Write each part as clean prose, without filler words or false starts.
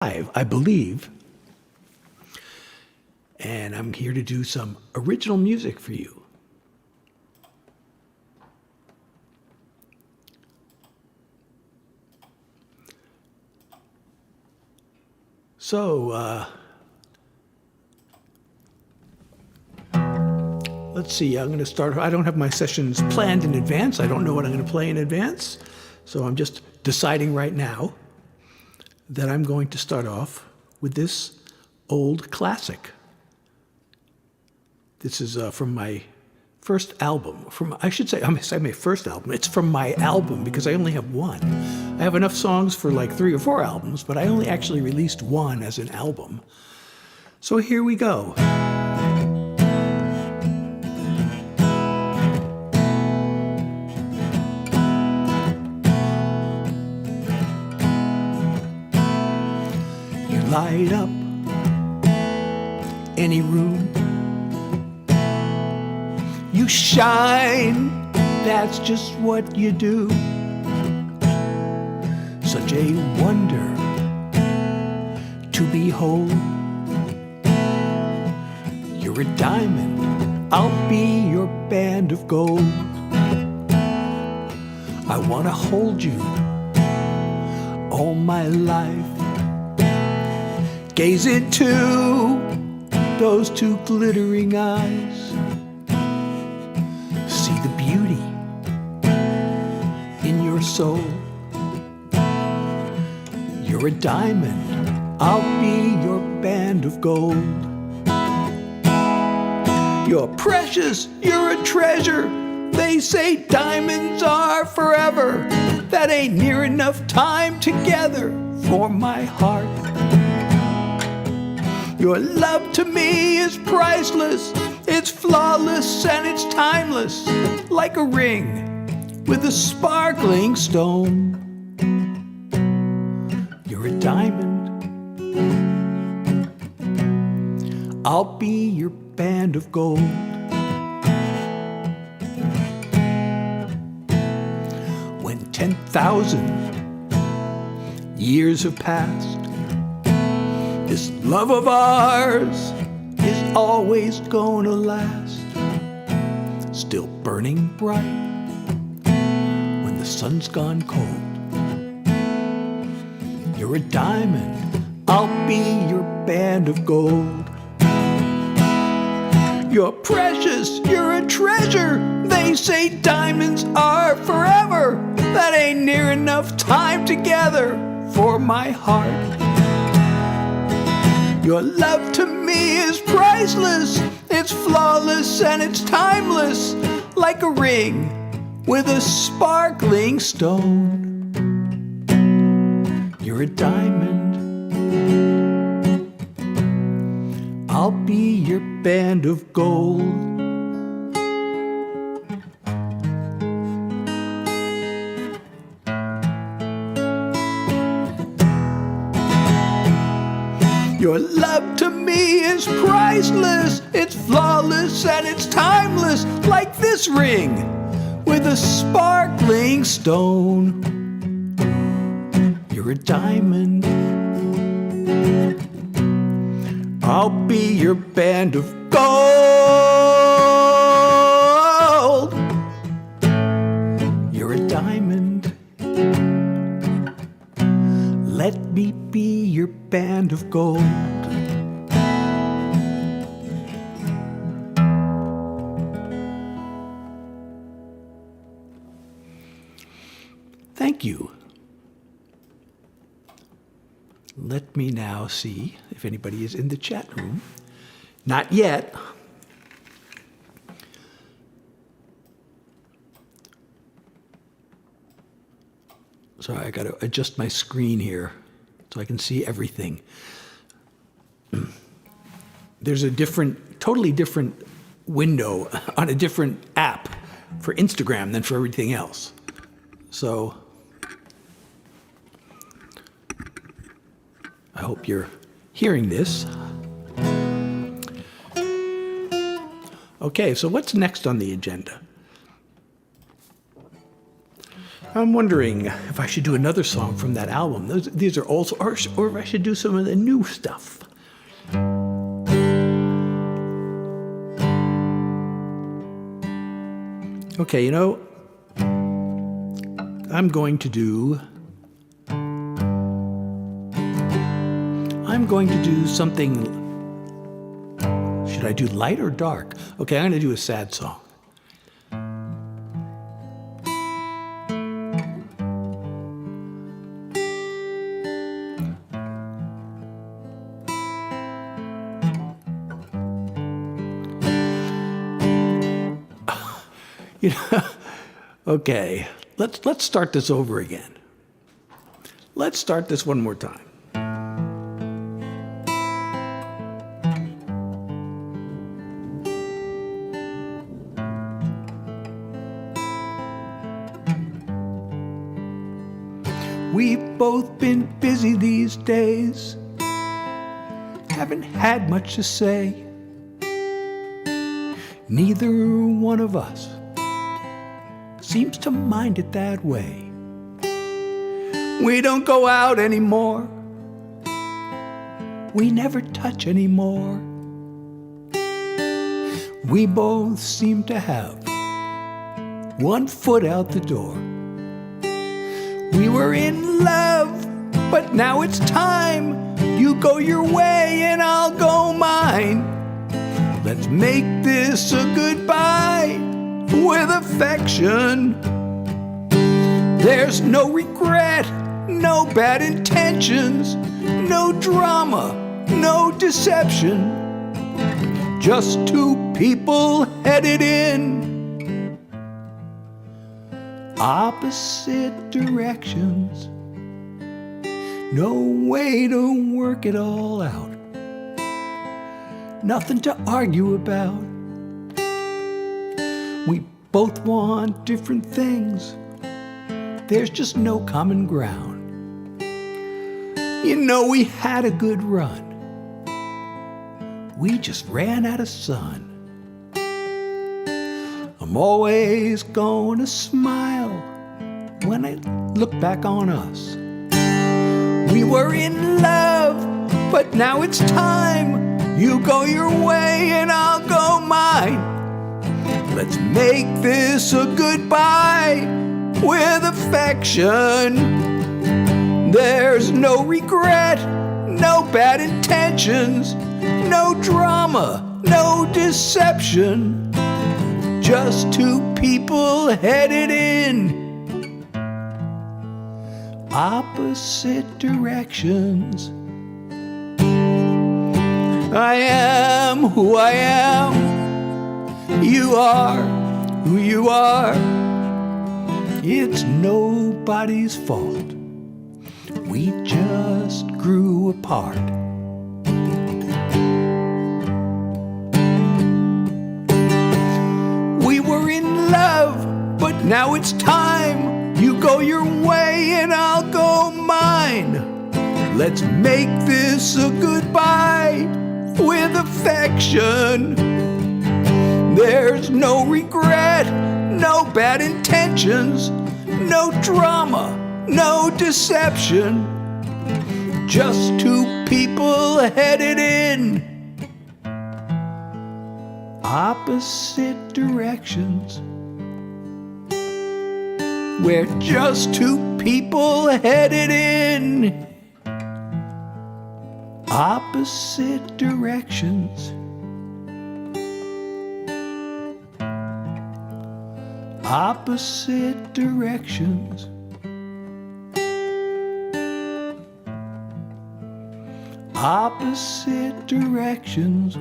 I believe, and I'm here to do some original music for you. So, let's see, I'm going to start. I don't have my sessions planned in advance. I don't know what I'm going to play in advance. So I'm just deciding right now that I'm going to start off with this old classic. This is from my first album. I say my first album. It's from my album because I only have one. I have enough songs for like 3 or 4 albums, but I only actually released one as an album. So here we go. You light up any room. You shine, that's just what you do. Such a wonder to behold. You're a diamond, I'll be your band of gold. I want to hold you all my life. Gaze into those 2 glittering eyes. See the beauty in your soul. You're a diamond, I'll be your band of gold. You're precious, you're a treasure. They say diamonds are forever. That ain't near enough time together for my heart. Your love to me is priceless. It's flawless and it's timeless, like a ring with a sparkling stone. You're a diamond, I'll be your band of gold. When 10,000 years have passed, this love of ours is always gonna last. Still burning bright when the sun's gone cold. You're a diamond, I'll be your band of gold. You're precious, you're a treasure. They say diamonds are forever. That ain't near enough time together for my heart. Your love to me is priceless. It's flawless and it's timeless, like a ring with a sparkling stone. You're a diamond, I'll be your band of gold. Your love to me is priceless. It's flawless and it's timeless, like this ring with a sparkling stone. You're a diamond, I'll be your band of gold. You're a diamond, let me be your band of gold. Thank you. Let me now see if anybody is in the chat room. Not yet. Sorry, I got to adjust my screen here so I can see everything. There's a totally different window on a different app for Instagram than for everything else. So I hope you're hearing this. Okay, so what's next on the agenda? I'm wondering if I should do another song from that album. These are also, or if I should do some of the new stuff. Okay, you know, I'm going to do something. Should I do light or dark? Okay, I'm going to do a sad song. You know, okay, let's start this over again. Let's start this one more time. We've both been busy these days, haven't had much to say. Neither one of us seems to mind it that way. We don't go out anymore. We never touch anymore. We both seem to have one foot out the door. We were in love, but now it's time. You go your way and I'll go mine. Let's make this a goodbye with affection. There's no regret, no bad intentions, no drama, no deception. Just two people headed in opposite directions. No way to work it all out. Nothing to argue about. We both want different things. There's just no common ground. You know, we had a good run. We just ran out of sun. I'm always gonna smile when I look back on us. We were in love, but now it's time. You go your way and I'll go mine. Let's make this a goodbye with affection. There's no regret, no bad intentions, no drama, no deception. Just two people headed in opposite directions. I am who I am. You are who you are. It's nobody's fault. We just grew apart. We were in love, but now it's time. You go your way and I'll go mine. Let's make this a goodbye with affection. There's no regret, no bad intentions, no drama, no deception. Just two people headed in opposite directions. We're just two people headed in opposite directions. Opposite directions. Opposite directions.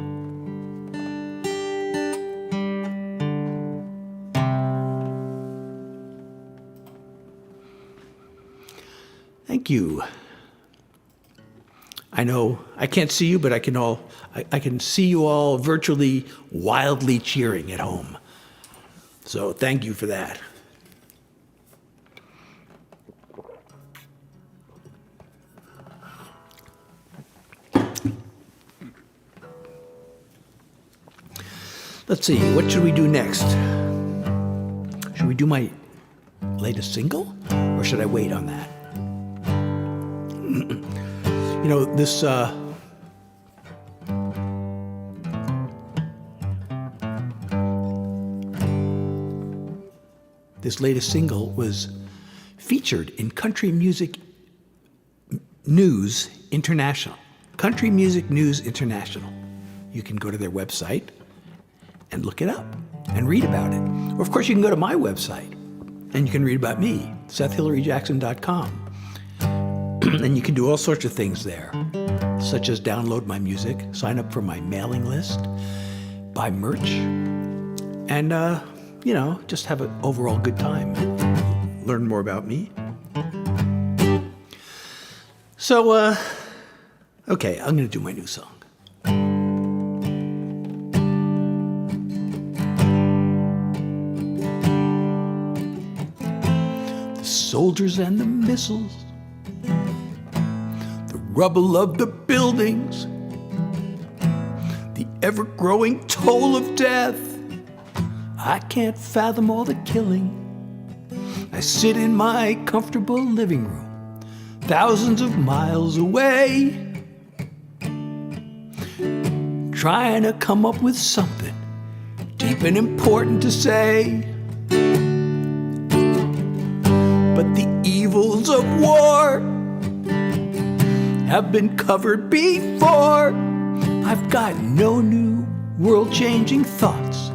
Thank you. I know I can't see you, but I can see you all virtually wildly cheering at home. So thank you for that. Let's see, what should we do next? Should we do my latest single, or should I wait on that? You know, this latest single was featured in Country Music News International. Country Music News International. You can go to their website and look it up and read about it. Or of course you can go to my website and you can read about me, SethHilaryJackson.com. And you can do all sorts of things there, such as download my music, sign up for my mailing list, buy merch, and just have an overall good time. Learn more about me. So, okay, I'm going to do my new song. The soldiers and the missiles, the rubble of the buildings, the ever-growing toll of death. I can't fathom all the killing. I sit in my comfortable living room, thousands of miles away, trying to come up with something deep and important to say. But the evils of war have been covered before. I've got no new world-changing thoughts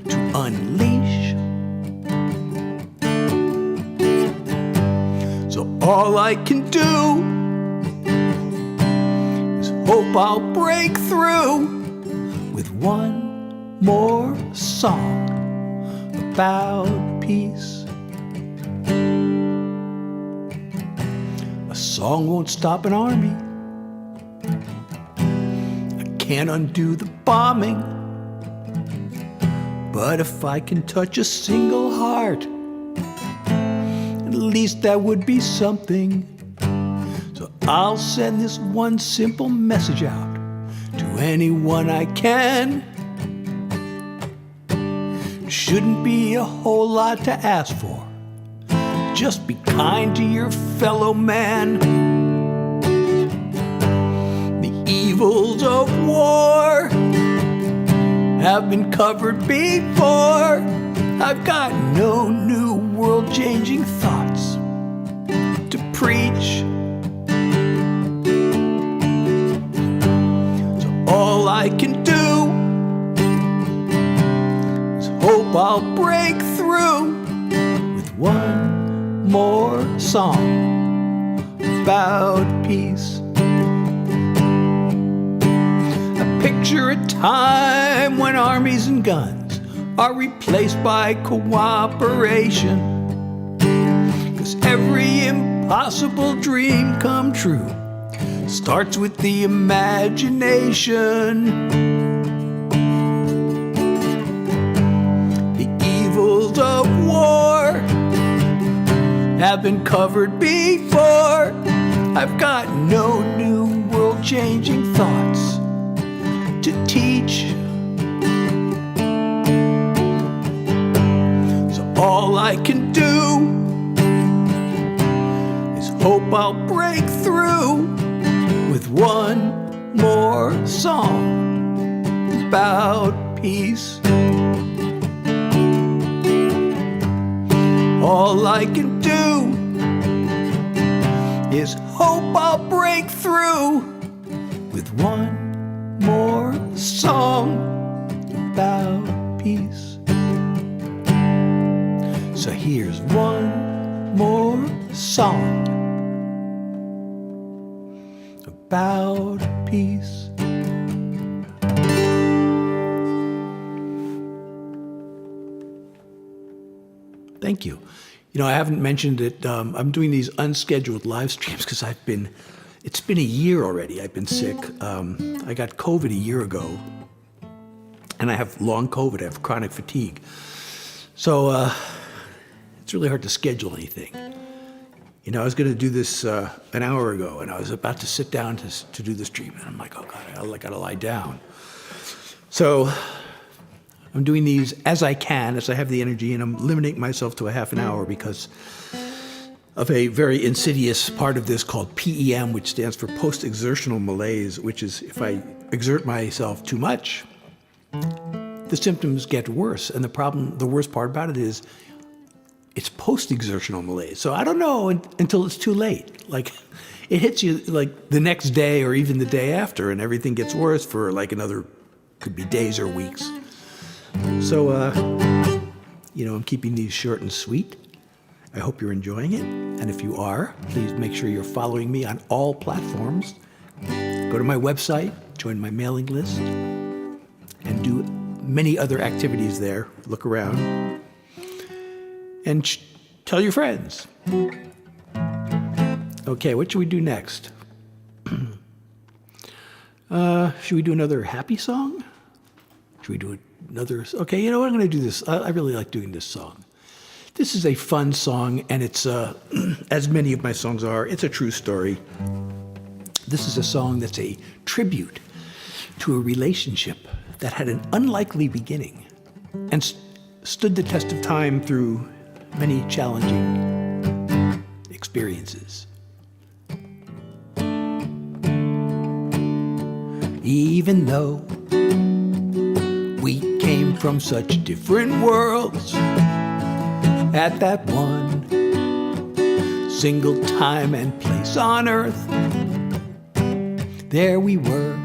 to unleash. So all I can do is hope I'll break through with one more song about peace. A song won't stop an army. I can't undo the bombing. But if I can touch a single heart, at least that would be something. So I'll send this one simple message out to anyone I can. Shouldn't be a whole lot to ask for. Just be kind to your fellow man. The evils of war have been covered before. I've got no new world-changing thoughts to preach. So all I can do is hope I'll break through with one more song about peace. Picture a time when armies and guns are replaced by cooperation. 'Cause every impossible dream come true starts with the imagination. The evils of war have been covered before. I've got no new world-changing thoughts to teach. So all I can do is hope I'll break through with one more song about peace. All I can do is hope I'll break through with one more song about peace. So here's one more song about peace. Thank you. You know, I haven't mentioned it. I'm doing these unscheduled live streams because it's been a year already. I've been sick. I got COVID a year ago, and I have long COVID. I have chronic fatigue. So it's really hard to schedule anything. You know, I was going to do this an hour ago, and I was about to sit down to do the stream, and I'm like, oh God, I gotta lie down. So I'm doing these as I can, as I have the energy, and I'm limiting myself to a half an hour because of a very insidious part of this called PEM, which stands for post-exertional malaise, which is if I exert myself too much, the symptoms get worse. And the worst part about it is it's post-exertional malaise. So I don't know until it's too late. Like, it hits you like the next day or even the day after, and everything gets worse for like another, could be days or weeks. So, I'm keeping these short and sweet. I hope you're enjoying it. And if you are, please make sure you're following me on all platforms. Go to my website, join my mailing list, and do many other activities there. Look around. And tell your friends. Okay, what should we do next? Should we do another happy song? Should we do another? Okay, you know what? I'm going to do this. I really like doing this song. This is a fun song, and it's, as many of my songs are, it's a true story. This is a song that's a tribute to a relationship that had an unlikely beginning and stood the test of time through many challenging experiences. Even though we came from such different worlds, at that one single time and place on earth, there we were.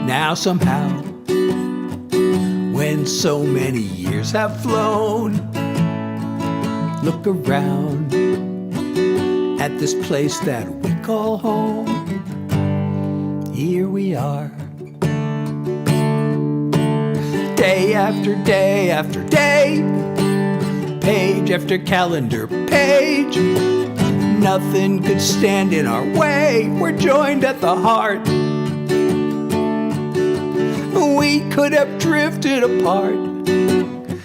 Now somehow, when so many years have flown, look around at this place that we call home. Here we are, day after day after day, page after calendar page. Nothing could stand in our way. We're joined at the heart. We could have drifted apart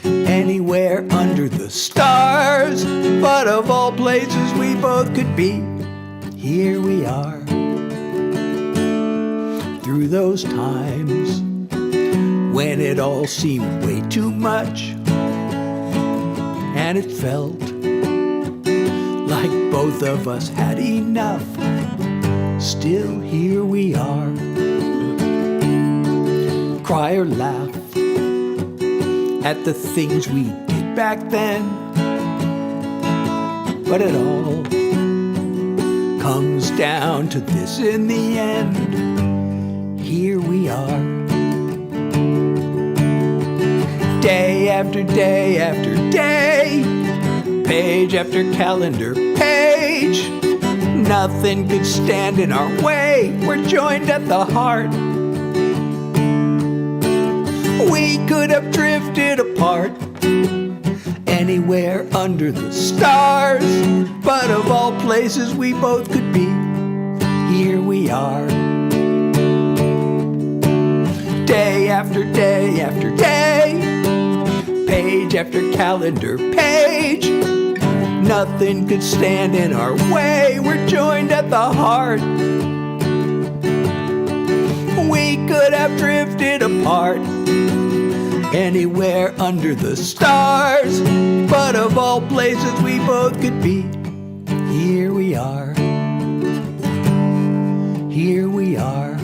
anywhere under the stars, but of all places we both could be, here we are. Through those times when it all seemed way too much, and it felt like both of us had enough, still here we are. Cry or laugh at the things we did back then, but it all comes down to this in the end. Here we are, day after day after day, page after calendar page. Nothing could stand in our way. We're joined at the heart. We could have drifted apart anywhere under the stars, but of all places we both could be, here we are. Day after day after day, page after calendar page. Nothing could stand in our way. We're joined at the heart. We could have drifted apart anywhere under the stars, but of all places we both could be, here we are. Here we are.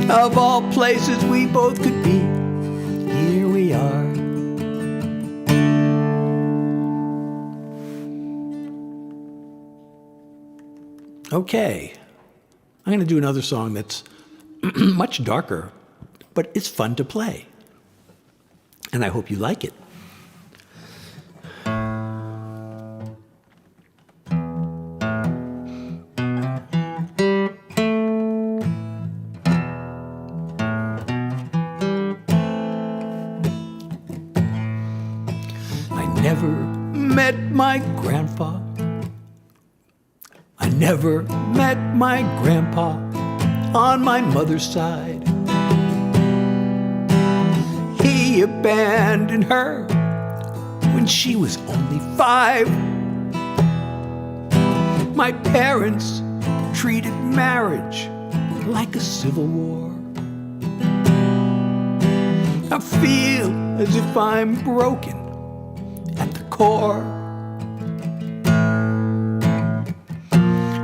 Of all places we both could be, here we are. Okay, I'm going to do another song that's much darker, but it's fun to play. And I hope you like it. I never met my grandpa. I never met my grandpa on my mother's side. He abandoned her when she was only 5. My parents treated marriage like a civil war. I feel as if I'm broken at the core.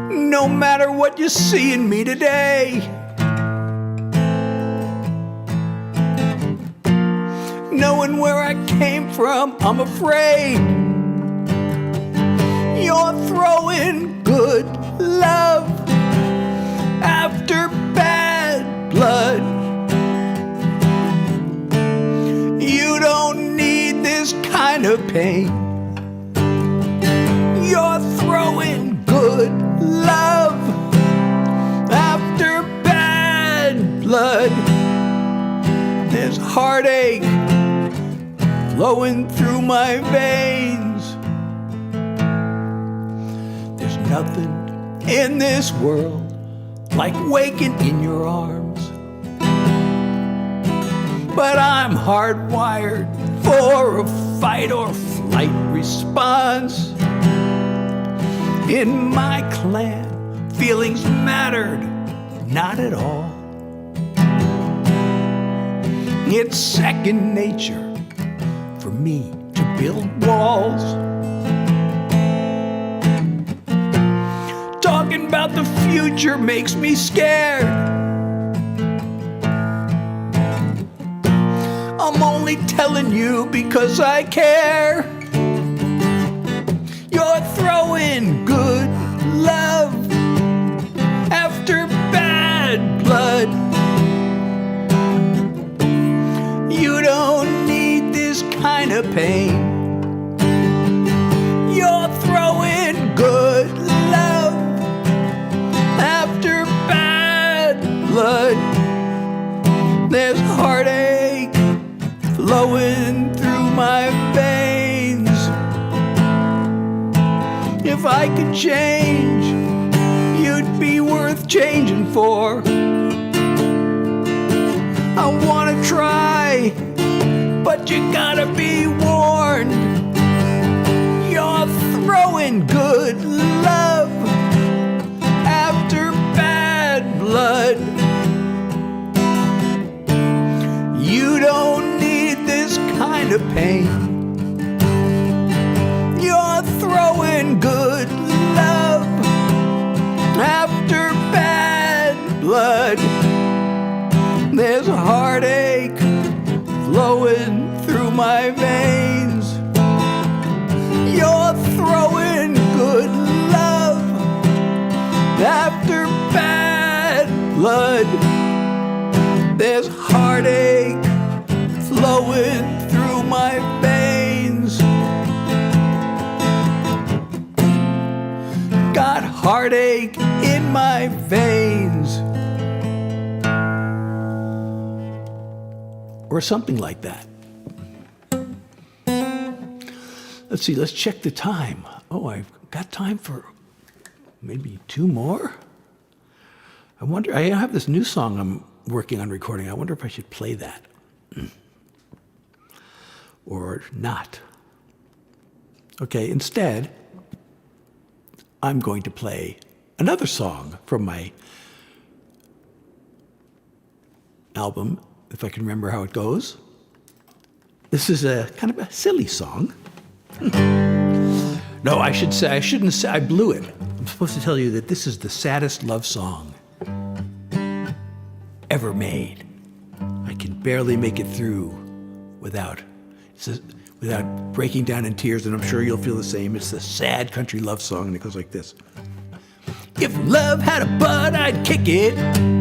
No matter what you see in me today, knowing where I came from, I'm afraid you're throwing good love after bad blood. You don't need this kind of pain. You're throwing good love after bad blood. There's heartache flowing through my veins. There's nothing in this world like waking in your arms. But I'm hardwired for a fight or flight response. In my clan, feelings mattered not at all. It's second nature for me to build walls. Talking about the future makes me scared. I'm only telling you because I care. You're throwing good love after bad blood. You don't need this kind of pain. You're throwing good love after bad blood. There's heartache flowing through my veins. If I could change, you'd be worth changing for. I wanna try, but you gotta be warned. You're throwing good love after bad blood. You don't need this kind of pain. You're throwing good love after bad blood. There's a heartache flowing through my veins. You're throwing good love after bad blood. There's heartache flowing through my veins. Got heartache in my veins. Or something like that. Let's see, let's check the time. Oh, I've got time for maybe 2 more. I wonder, I have this new song I'm working on recording. I wonder if I should play that. Or not. Okay, instead, I'm going to play another song from my album, if I can remember how it goes. This is a kind of a silly song. No, I shouldn't say, I blew it. I'm supposed to tell you that this is the saddest love song ever made. I can barely make it through without breaking down in tears, and I'm sure you'll feel the same. It's the sad country love song, and it goes like this. If love had a butt, I'd kick it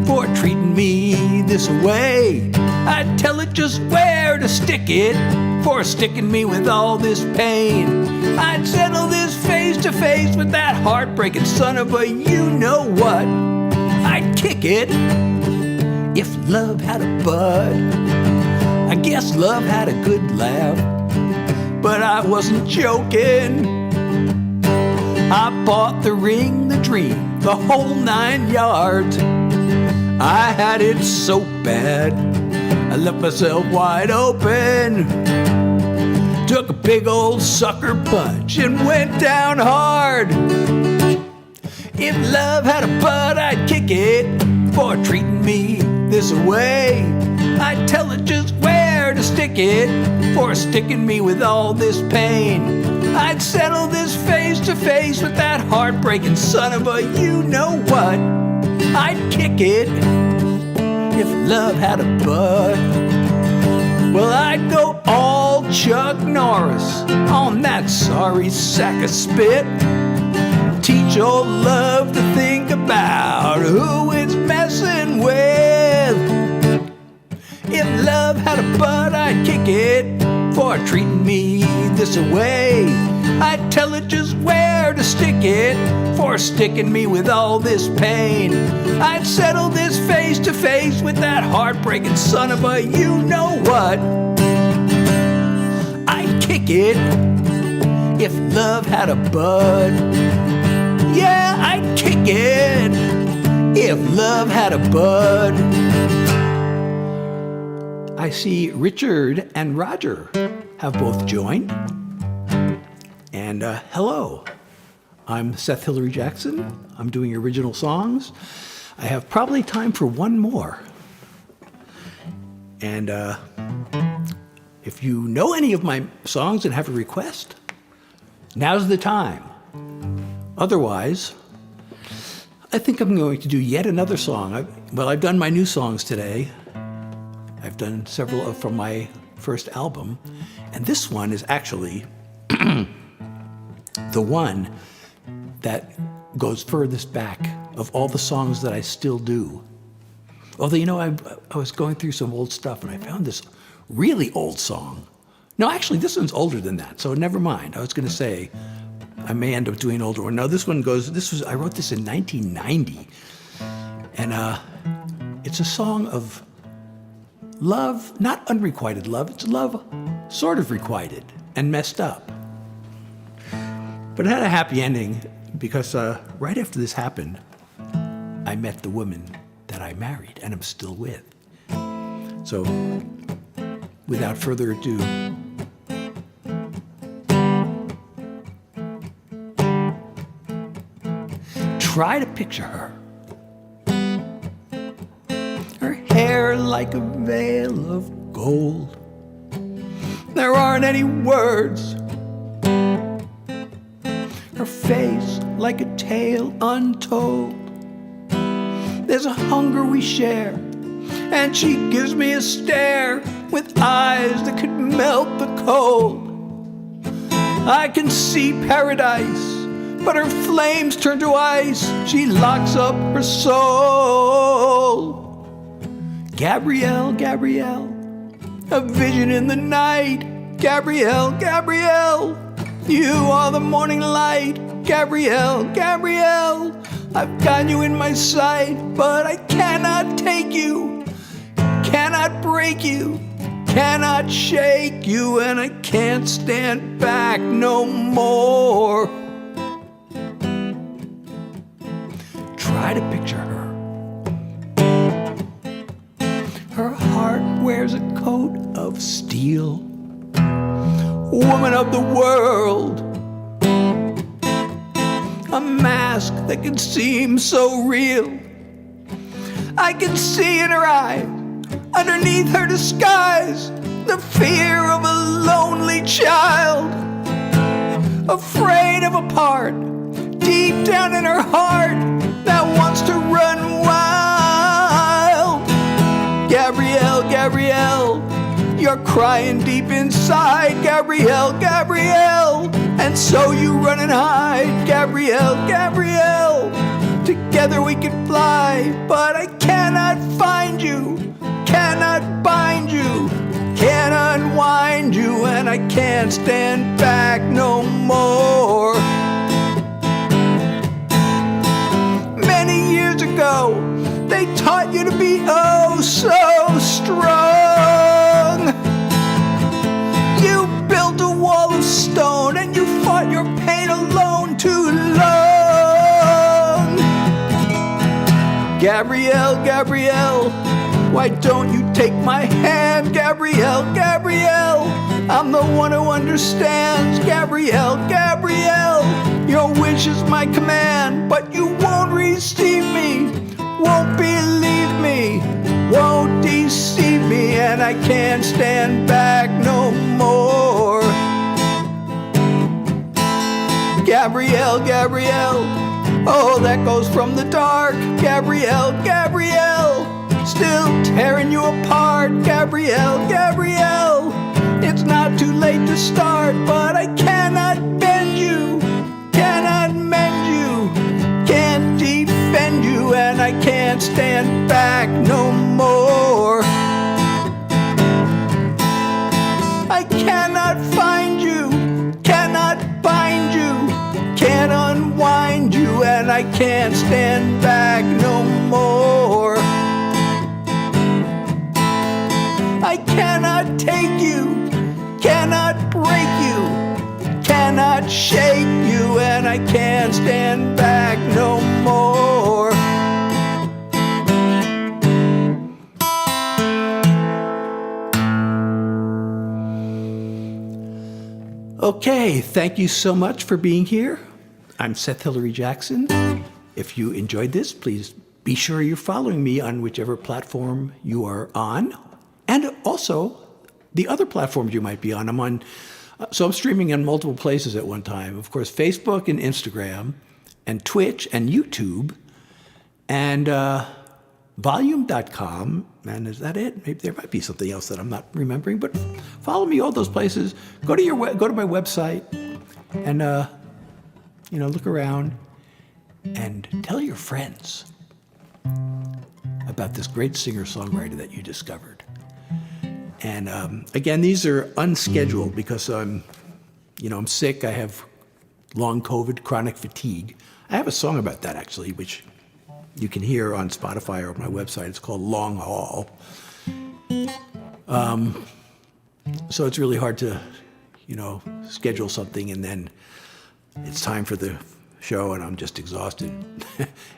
for treating me this way. I'd tell it just where to stick it for sticking me with all this pain. I'd settle this face to face with that heartbreaking son of a you-know-what. I'd kick it if love had a butt. I guess love had a good laugh, but I wasn't joking. I bought the ring, the dream, the whole 9 yards. I had it so bad, I left myself wide open. Took a big old sucker punch and went down hard. If love had a butt, I'd kick it for treating me this way. I'd tell it just where to stick it for sticking me with all this pain. I'd settle this face to face with that heartbreaking son of a you-know-what. I'd kick it if love had a butt. Well, I'd go all Chuck Norris on that sorry sack of spit. Teach old love to think about who it's messing with. If love had a butt, I'd kick it for treating me this away. I'd tell it just where to stick it for sticking me with all this pain. I'd settle this face to face with that heartbreaking son of a you-know-what. I'd kick it if love had a butt. Yeah, I'd kick it if love had a bud. I see Richard and Roger have both joined. And hello, I'm Seth Hilary Jackson. I'm doing original songs. I have probably time for one more. And if you know any of my songs and have a request, now's the time. Otherwise, I think I'm going to do yet another song. I've done my new songs today. I've done several from my first album. And this one is actually the one that goes furthest back of all the songs that I still do. Although, you know, I was going through some old stuff and I found this really old song. No, actually, this one's older than that, so never mind. I was going to say, I may end up doing an older one. No, this one goes, I wrote this in 1990. And it's a song of love, not unrequited love. It's love sort of requited and messed up. But it had a happy ending because right after this happened, I met the woman that I married and I'm still with. So, without further ado, try to picture her. Her hair like a veil of gold. There aren't any words. Her face like a tale untold. There's a hunger we share, and she gives me a stare with eyes that could melt the cold. I can see paradise, but her flames turn to ice. She locks up her soul. Gabrielle, Gabrielle, a vision in the night. Gabrielle, Gabrielle, you are the morning light. Gabrielle, Gabrielle, I've got you in my sight, but I cannot take you, cannot break you, cannot shake you, and I can't stand back no more. Try to picture her. Her heart wears a coat of steel. Woman of the world. A mask that can seem so real. I can see in her eyes, underneath her disguise, the fear of a lonely child. Afraid of a part deep down in her heart that wants to run wild. Gabrielle, Gabrielle, you're crying deep inside. Gabrielle, Gabrielle, and so you run and hide. Gabrielle, Gabrielle, together we can fly, but I cannot find you, cannot bind you, can't unwind you, and I can't stand back no more. Many years ago, they taught you to be oh so strong. You built a wall of stone and you fought your pain alone too long. Gabrielle, Gabrielle, why don't you take my hand? Gabrielle, Gabrielle, I'm the one who understands. Gabrielle, Gabrielle, your wish is my command, but you won't receive me, won't believe me, won't deceive me, and I can't stand back no more. Gabrielle, Gabrielle, oh, that goes from the dark. Gabrielle, Gabrielle, still tearing you apart. Gabrielle, Gabrielle, it's not too late to start, but I cannot bend you, cannot mend you, can't defend you, and I can't stand back no more. I cannot find you, cannot bind you, can't unwind you, and I can't stand back no more. I cannot take you, cannot break you, cannot shake you, and I can't stand back no more. Okay, thank you so much for being here. I'm Seth Hilary Jackson. If you enjoyed this, please be sure you're following me on whichever platform you are on, and also the other platforms you might be on. I'm streaming on multiple places at one time. Of course, Facebook and Instagram, and Twitch and YouTube, and volume.com. And is that it? Maybe there might be something else that I'm not remembering, but follow me all those places. Go to my website and look around and tell your friends about this great singer-songwriter that you discovered. And again, these are unscheduled because I'm sick. I have long COVID, chronic fatigue. I have a song about that actually, which you can hear on Spotify or on my website. It's called Long Haul. So it's really hard to, schedule something and then it's time for the show and I'm just exhausted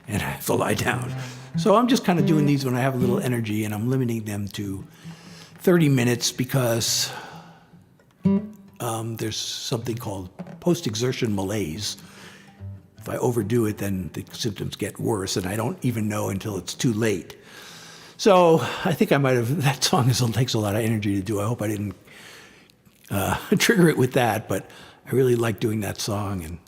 and I have to lie down. So I'm just kind of doing these when I have a little energy, and I'm limiting them to 30 minutes because there's something called post-exertion malaise. If I overdo it, then the symptoms get worse, and I don't even know until it's too late. So I think that song takes a lot of energy to do. I hope I didn't trigger it with that, but I really like doing that song, and